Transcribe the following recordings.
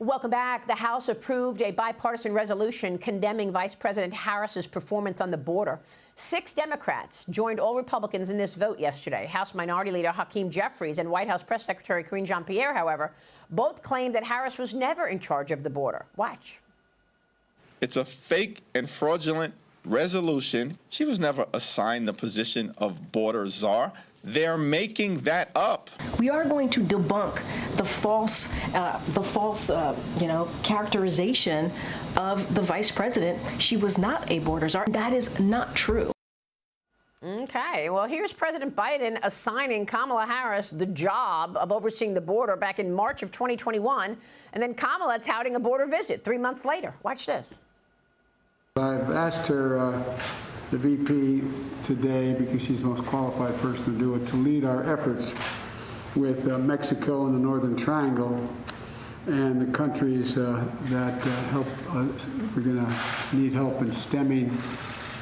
Welcome back. The House approved a bipartisan resolution condemning Vice President Harris's performance on the border. 6 Democrats joined all Republicans in this vote yesterday. House Minority Leader Hakeem Jeffries and White House Press Secretary Karine Jean-Pierre, however, both claimed that Harris was never in charge of the border. Watch. It's a fake and fraudulent resolution. She was never assigned the position of border czar. They're making that up. We are going to debunk the false, characterization of the vice president. She was not a border czar. That is not true. Okay, well, here's President Biden assigning Kamala Harris the job of overseeing the border back in March of 2021, and then Kamala touting a border visit 3 months later. Watch this. I've asked her, the VP today, because she's the most qualified person to do it, to lead our efforts with Mexico and the Northern Triangle and the countries that help. We're going to need help in stemming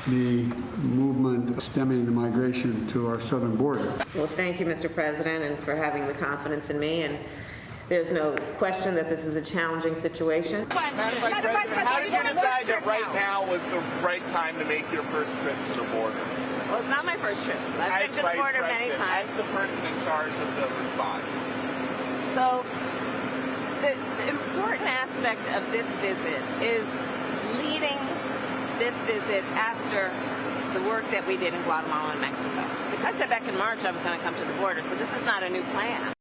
the movement, stemming the migration to our southern border. Well, thank you, Mr. President, and for having the confidence in me. And there's no question that this is a challenging situation. Madam Vice President, how did you decide that right now was the right time to make your first trip to the border? Well, it's not my first trip. I've been to the border many times. As the person in charge of the response. So the important aspect of this visit is leading this visit after the work that we did in Guatemala and Mexico. Because I said back in March I was going to come to the border, so this is not a new plan.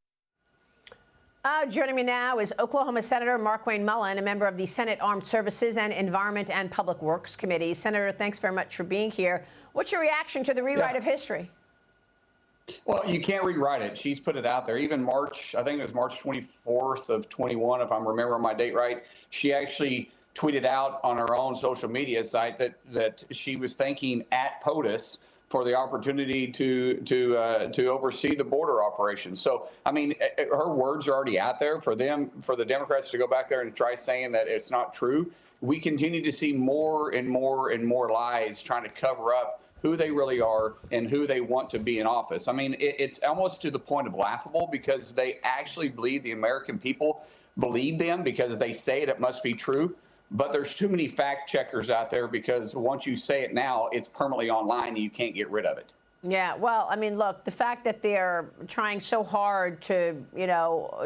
Joining me now is Oklahoma Senator Markwayne Mullin, a member of the Senate Armed Services and Environment and Public Works Committee. Senator, thanks very much for being here. What's your reaction to the rewrite of history? Well, you can't rewrite it. She's put it out there. Even March, I think it was March 24th of 21, if I'm remembering my date right, she actually tweeted out on her own social media site that she was thanking at POTUS for the opportunity to oversee the border operations. So, I mean, her words are already out there for them, for the Democrats to go back there and try saying that it's not true. We continue to see more and more and more lies trying to cover up who they really are and who they want to be in office. I mean, it's almost to the point of laughable because they actually believe the American people believe them because they say it must be true. But there's too many fact checkers out there because once you say it now, it's permanently online and you can't get rid of it. Yeah, well, I mean, look, the fact that they're trying so hard to,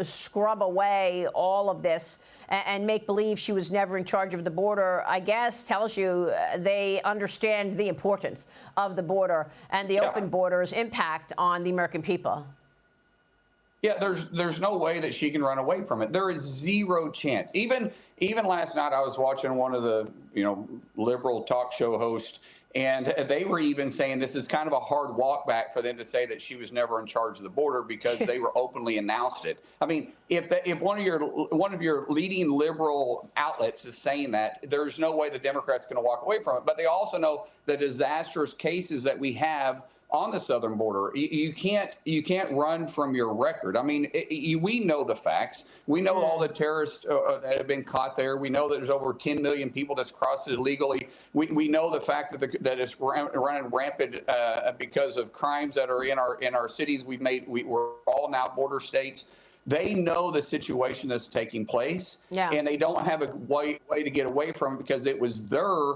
scrub away all of this and make believe she was never in charge of the border, I guess tells you they understand the importance of the border and the open border's impact on the American people. Yeah, there's no way that she can run away from it. There is zero chance. Even last night, I was watching one of the liberal talk show hosts, and they were even saying this is kind of a hard walk back for them to say that she was never in charge of the border because they were openly announced it. I mean, if one of your leading liberal outlets is saying that, there's no way the Democrats going to walk away from it. But they also know the disastrous cases that we have on the southern border. You can't run from your record. I mean, we know the facts. We know all the terrorists that have been caught there. We know that there's over 10 million people that's crossed it illegally. We know the fact that it's running rampant because of crimes that are in our cities. We're all now border states. They know the situation that's taking place, and they don't have a way to get away from it because it was their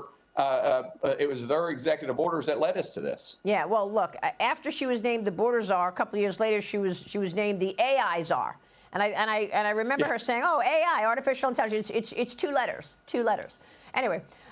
executive orders that led us to this. Yeah, well, look, after she was named the border czar, a couple of years later, she was named the AI czar. And I remember her saying, "Oh, AI, artificial intelligence, it's two letters. Anyway,